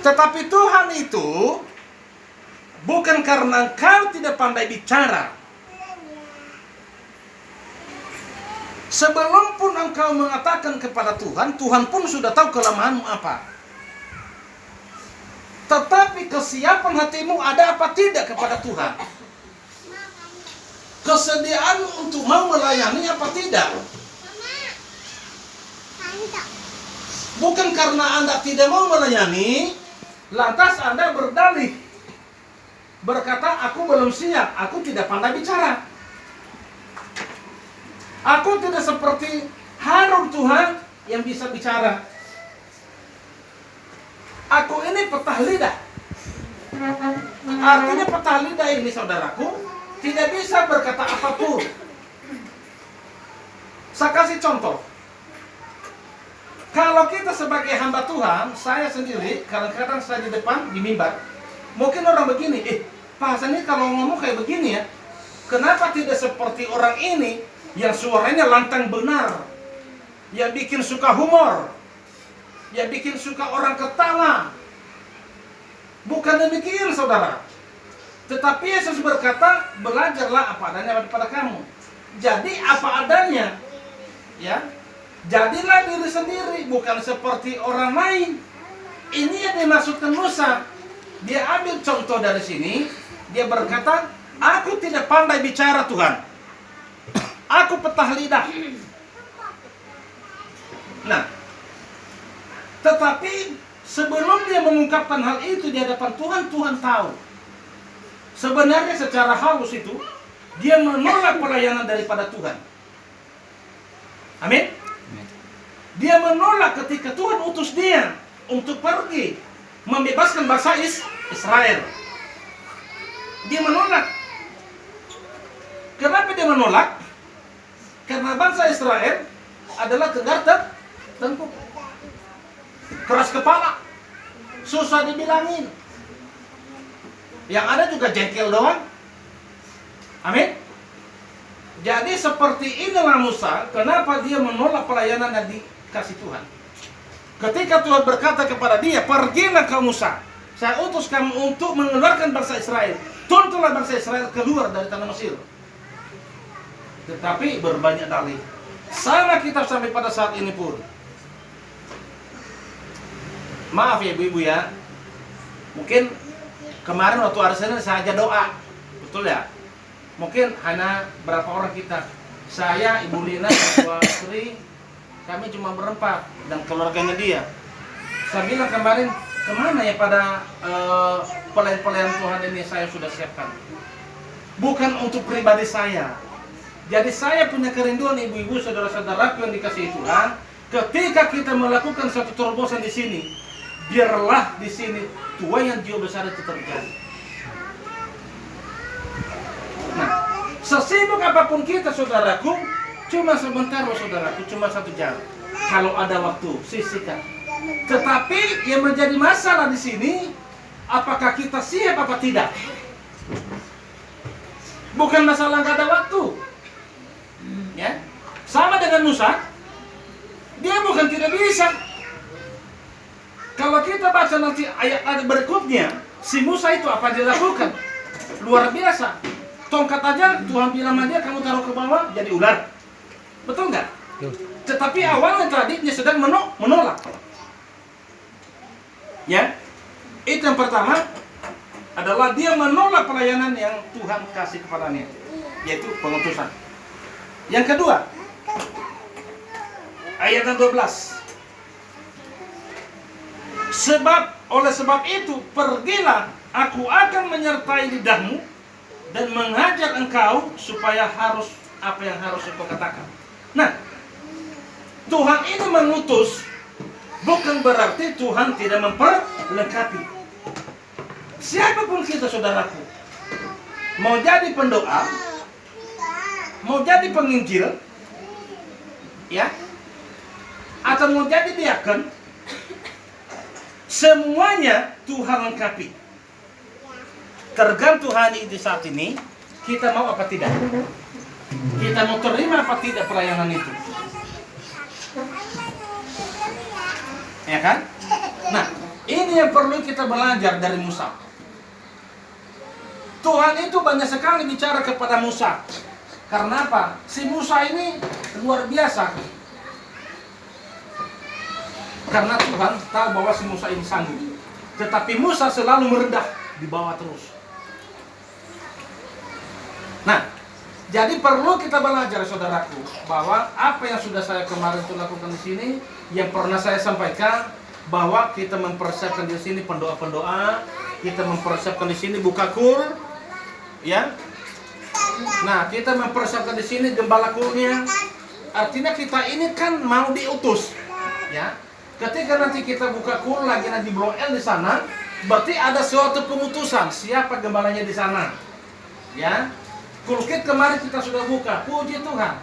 Tetapi Tuhan itu bukan karena engkau tidak pandai bicara. Sebelum pun engkau mengatakan kepada Tuhan, Tuhan pun sudah tahu kelemahanmu apa. Tetapi kesiapan hatimu ada apa tidak kepada Tuhan? Kesediaanmu untuk mau melayani apa tidak? Bukan karena Anda tidak mau melayani, lantas Anda berdalih, berkata, aku belum siap, aku tidak pandai bicara. Aku tidak seperti Harun Tuhan yang bisa bicara. Aku ini petah lidah. Artinya petah lidah ini, saudaraku, tidak bisa berkata apapun. Saya kasih contoh. Kalau kita sebagai hamba Tuhan, saya sendiri, kadang-kadang saya di depan, di mimbar, mungkin orang begini, Pak Hasan ini kalau ngomong kayak begini ya, kenapa tidak seperti orang ini yang suaranya lantang benar, yang bikin suka humor, yang bikin suka orang ketawa. Bukan demikian, saudara. Tetapi Yesus berkata, belajarlah apa adanya pada kamu. Jadi apa adanya, ya. Jadilah diri sendiri, bukan seperti orang lain. Ini yang dimaksudkan Musa. Dia ambil contoh dari sini. Dia berkata, aku tidak pandai bicara, Tuhan. Aku petah lidah. Nah, tetapi sebelum dia mengungkapkan hal itu di hadapan Tuhan, Tuhan tahu. Sebenarnya secara halus itu, dia menolak pelayanan daripada Tuhan. Amin. Dia menolak ketika Tuhan utus dia untuk pergi membebaskan bangsa Israel. Dia menolak. Kenapa dia menolak? Karena bangsa Israel adalah tegar tengkuk, keras kepala, susah dibilangin. Yang ada juga jengkel doang. Amin. Jadi seperti inilah Musa, kenapa dia menolak pelayanan yang dikasih Tuhan. Ketika Tuhan berkata kepada dia, pergilah kau Musa, saya utus kamu untuk mengeluarkan bangsa Israel. Tuntunlah bangsa Israel keluar dari tanah Mesir. Tetapi berbanyak dalih. Sama kita sampai pada saat ini pun. Maaf ya ibu-ibu ya. Mungkin kemarin waktu hari Senin saya aja doa. Betul ya? Mungkin hanya berapa orang kita. Saya, Ibu Lina, Ibu Sri, kami cuma berempat. Dan keluarganya dia. Saya bilang kemarin, kemana ya pada pelayan-pelayan Tuhan ini saya sudah siapkan. Bukan untuk pribadi saya. Jadi saya punya kerinduan ibu-ibu, saudara-saudaraku yang dikasihi Tuhan, ketika kita melakukan satu terobosan di sini, biarlah di sini tuai yang jiwa besar itu terjadi. Nah, sesibuk apapun kita, saudaraku, cuma sebentar loh saudaraku, cuma 1 jam. Kalau ada waktu, sisihkan. Tetapi yang menjadi masalah di sini, apakah kita siap apa tidak? Bukan masalah nggak ada waktu. Ya, sama dengan Musa, dia bukan tidak bisa. Kalau kita baca nanti ayat berikutnya, si Musa itu apa dia lakukan? Luar biasa. Tongkat aja Tuhan bilang sama dia, kamu taruh ke bawah jadi ular. Betul nggak? Tetapi awalnya tadi dia sedang menolak. Ya, itu yang pertama adalah dia menolak pelayanan yang Tuhan kasih kepadanya, yaitu pengutusan. Yang kedua, ayat 12. Oleh sebab itu, pergilah, aku akan menyertai lidahmu dan mengajar engkau supaya harus apa yang harus engkau katakan. Nah, Tuhan ini mengutus bukan berarti Tuhan tidak memperlengkapi. Siapapun kita, saudaraku, mau jadi pendoa, mau jadi penginjil, ya, atau mau jadi diakon, semuanya Tuhan lengkapi. Tergantung hari di saat ini, kita mau apa tidak. Kita mau terima apa tidak pelayanan itu. Ya kan? Nah, ini Ini yang perlu kita belajar dari Musa. Tuhan itu banyak sekali bicara kepada Musa. Karena apa? Si Musa ini luar biasa. Karena Tuhan tahu bahwa si Musa ini sanggup. Tetapi Musa selalu merendah di bawah terus. Nah, jadi perlu kita belajar, saudaraku, bahwa apa yang sudah saya kemarin tuh lakukan di sini, yang pernah saya sampaikan, bahwa kita mempersiapkan di sini pendoa-pendoa, kita mempersiapkan di sini buka kur, ya. Nah, kita mempersiapkan di sini gembala kurnya. Artinya kita ini kan mau diutus, ya. Ketika nanti kita buka kur lagi nanti Blok L di sana, berarti ada suatu pengutusan. Siapa gembalanya di sana? Ya. Kulkit kemarin kita sudah buka, puji Tuhan,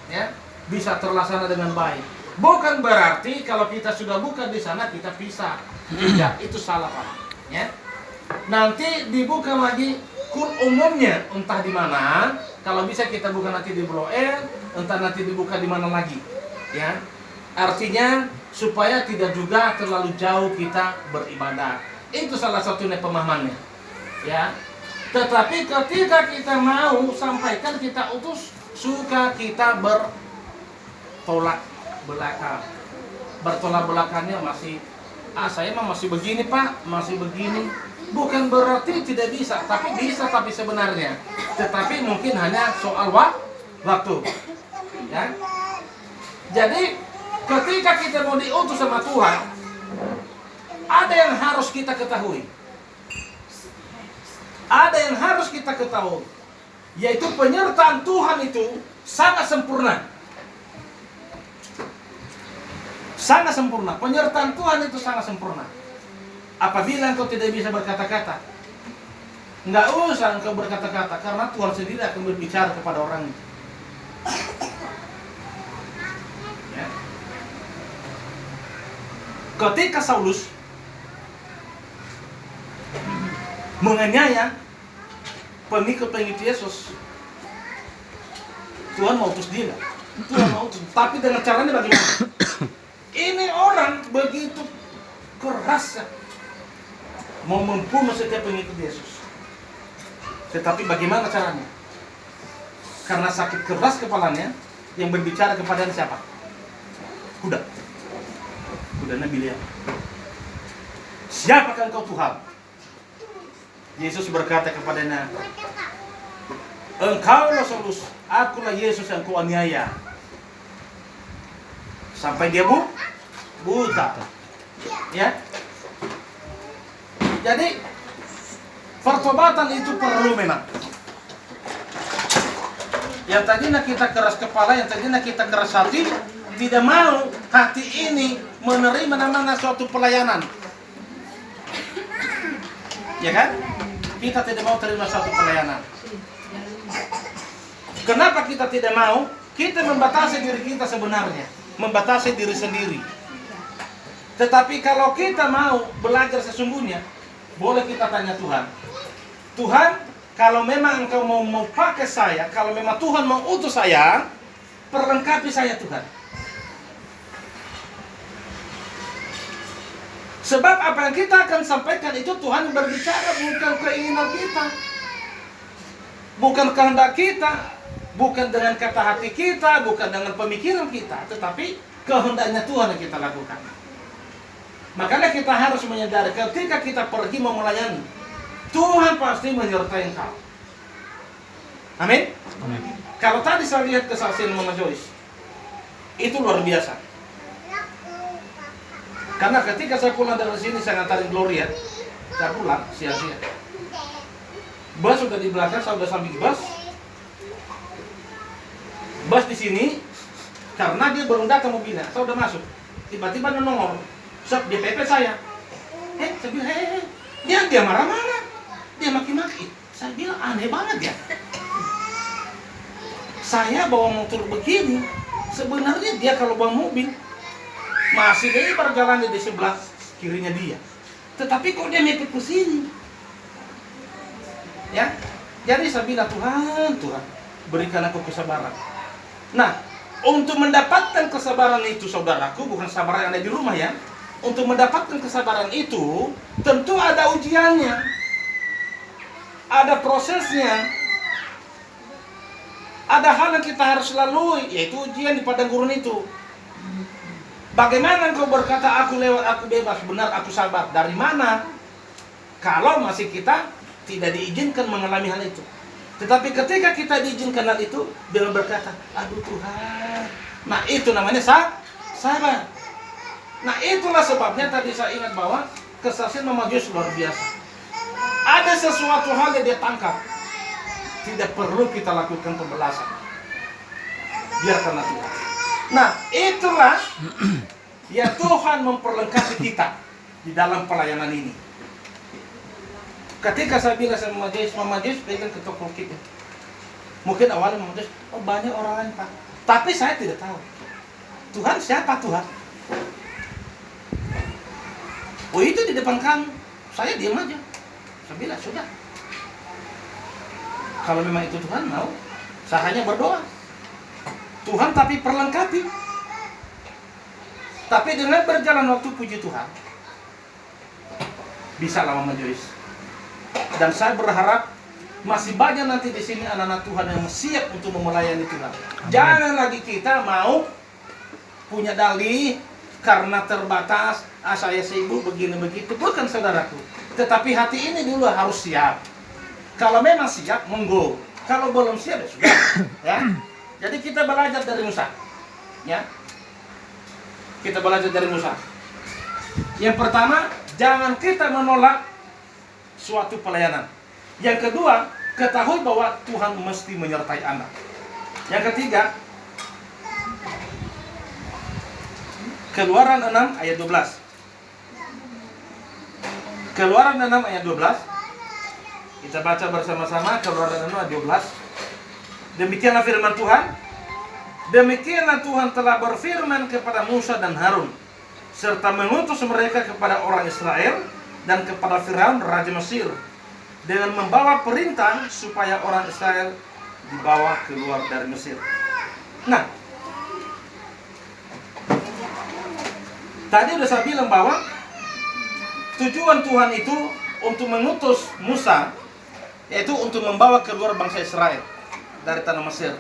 ya, bisa terlaksana dengan baik. Bukan berarti kalau kita sudah buka di sana kita pisah, tidak, itu salah Pak. Ya, nanti dibuka lagi kul umumnya, entah di mana. Kalau bisa kita buka nanti di Blok L, entah nanti dibuka di mana lagi, ya. Artinya supaya tidak juga terlalu jauh kita beribadah. Itu salah satunya pemahamannya, ya. Tetapi ketika kita mau sampaikan, kita utus, suka kita bertolak belakang. Bertolak belakangnya masih, saya mah masih begini Pak, masih begini. Bukan berarti tidak bisa, tapi bisa tapi sebenarnya. Tetapi mungkin hanya soal waktu. Ya. Jadi ketika kita mau diutus sama Tuhan, ada yang harus kita ketahui. Ada yang harus kita ketahui, yaitu penyertaan Tuhan itu sangat sempurna. Sangat sempurna. Penyertaan Tuhan itu sangat sempurna. Apabila engkau tidak bisa berkata-kata, nggak usah engkau berkata-kata, karena Tuhan sendiri akan berbicara kepada orang itu. Ya. Ketika Saulus menganiaya pengikut-pengikut Yesus, Tuhan mau utus dia. Tuhan mau utus, tapi dengan caranya bagaimana? Ini orang begitu keras mau membunuh setiap pengikut Yesus. Tetapi bagaimana caranya? Karena sakit keras kepalanya, yang berbicara kepadanya siapa? Kuda. Kudanya Biliam. Siapakah engkau Tuhan? Yesus berkata kepadanya, engkaulah Saulus, akulah Yesus yang kau aniaya. Sampai dia buta. Ya. Jadi pertobatan itu perlu memang. Yang tadinya kita keras kepala, yang tadinya kita keras hati, tidak mau hati ini menerima namanya suatu pelayanan. Ya kan? Kita tidak mau terima suatu pelayanan. Kenapa kita tidak mau? Kita membatasi diri kita sebenarnya, membatasi diri sendiri. Tetapi kalau kita mau belajar sesungguhnya, boleh kita tanya Tuhan. Tuhan, kalau memang engkau mau pakai saya, kalau memang Tuhan mau utus saya, perlengkapi saya Tuhan. Sebab apa yang kita akan sampaikan itu Tuhan berbicara, bukan keinginan kita, bukan kehendak kita, bukan dengan kata hati kita, bukan dengan pemikiran kita, tetapi kehendaknya Tuhan yang kita lakukan. Makanya kita harus menyadari ketika kita pergi mau melayani, Tuhan pasti menyertai engkau. Amin. Amin. Kalau tadi saya lihat kesaksian Mama Joyce, itu luar biasa. Karena ketika saya pulang dari sini, saya ngantarin Gloria, saya pulang sia-sia. Bus sudah di belakang, saya sudah sambil bus. Bus di sini, karena dia belum datang mobilnya, saya sudah masuk. Tiba-tiba ada nomor, dia pepet saya. Saya bilang, dia marah-marah, dia maki-maki. Saya bilang aneh banget ya. Saya bawa motor begini, sebenarnya dia kalau bawa mobil masih dia berjalan di sebelah kirinya dia. Tetapi kok dia mepet ke sini? Ya. Jadi saya bilang, Tuhan, berikan aku kesabaran. Nah, untuk mendapatkan kesabaran itu, saudaraku, bukan sabar yang ada di rumah ya. untuk mendapatkan kesabaran itu, tentu ada ujiannya, ada prosesnya, ada hal yang kita harus lalui, yaitu ujian di padang gurun itu. Bagaimana engkau berkata aku lewat, aku bebas, benar aku sabar? Dari mana? Kalau masih kita tidak diizinkan mengalami hal itu. Tetapi ketika kita diizinkan hal itu, dengan berkata, aduh Tuhan, nah itu namanya sabar. Nah itulah sebabnya tadi saya ingat bahwa kesaksian Mama Joyce luar biasa. Ada sesuatu hal yang dia tangkap, tidak perlu kita lakukan pembelasan, biarkanlah Tuhan. Nah itulah ya Tuhan memperlengkapi kita di dalam pelayanan ini. Ketika saya bilang sama Mama Joyce pegang ketok kita. Mungkin awalnya Mama Joyce, oh banyak orang lain Pak. Tapi saya tidak tahu. Tuhan siapa Tuhan? Oh itu di depan kamu. Saya diam aja. Saya bilang sudah. Kalau memang itu Tuhan mau, saya hanya berdoa. Tuhan tapi perlengkapi. Tapi dengan berjalan waktu puji Tuhan, bisa lah Mama Joyce. Dan saya berharap masih banyak nanti di sini anak-anak Tuhan yang siap untuk melayani Tuhan. Jangan lagi kita mau punya dalih karena terbatas, saya sibuk begini begitu. Bukan saudaraku. Tetapi hati ini dulu harus siap. Kalau memang siap, monggo. Kalau belum siap, ya sudah. Ya. Jadi kita belajar dari Musa. Ya. Kita belajar dari Musa. Yang pertama, jangan kita menolak suatu pelayanan. Yang kedua, ketahui bahwa Tuhan mesti menyertai Anda. Yang ketiga, Keluaran 6 ayat 12. Keluaran 6 ayat 12. Kita baca bersama-sama Keluaran 6 ayat 12. Demikianlah firman Tuhan. Demikianlah Tuhan telah berfirman kepada Musa dan Harun, serta mengutus mereka kepada orang Israel dan kepada Firaun raja Mesir, dengan membawa perintah supaya orang Israel dibawa keluar dari Mesir. Nah, tadi udah saya bilang bahwa tujuan Tuhan itu untuk mengutus Musa, yaitu untuk membawa keluar bangsa Israel dari tanah Mesir.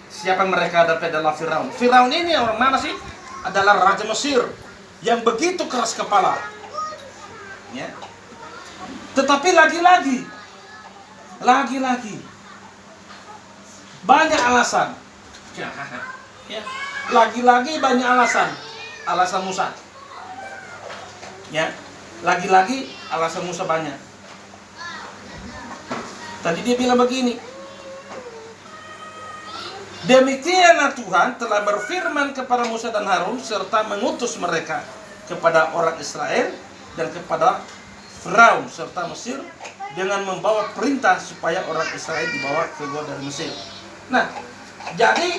Siapa mereka? Adalah Firaun. Firaun ini orang mana sih? Adalah raja Mesir yang begitu keras kepala. Ya. Tetapi lagi-lagi banyak alasan. Ya. Lagi-lagi banyak alasan Musa. Ya. Lagi-lagi alasan Musa banyak. Tadi dia bilang begini. Demikianlah Tuhan telah berfirman kepada Musa dan Harun serta mengutus mereka kepada orang Israel dan kepada Firaun serta Mesir dengan membawa perintah supaya orang Israel dibawa keluar dari Mesir. Nah, jadi